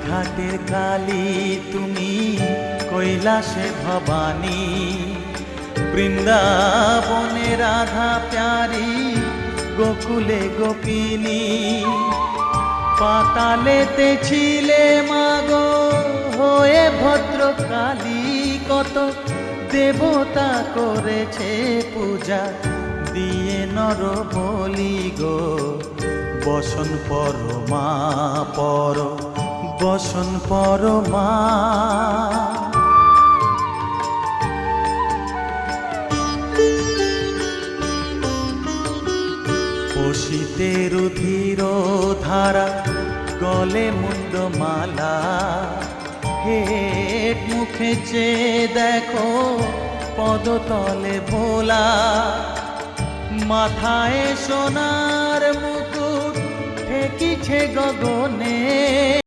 ঘাটের কালী তুমি কৈলাসে ভবানী, বৃন্দাবনে রাধা প্যারি, গোকুলে গোপিনী। পাতালেতে ছিলে মাগো হয়ে ভদ্রকালী, কত দেবতা করেছে পূজা দিয়ে নর বলি গো। বসন পরমা পর, বসন পরমা। পশিতে রুধির ধারা, গলে মুন্ডমালা, হেট মুখে চেয়ে দেখো পদতলে ভোলা। মাথায় সোনার মুকুট ঠেকিছে গগনে,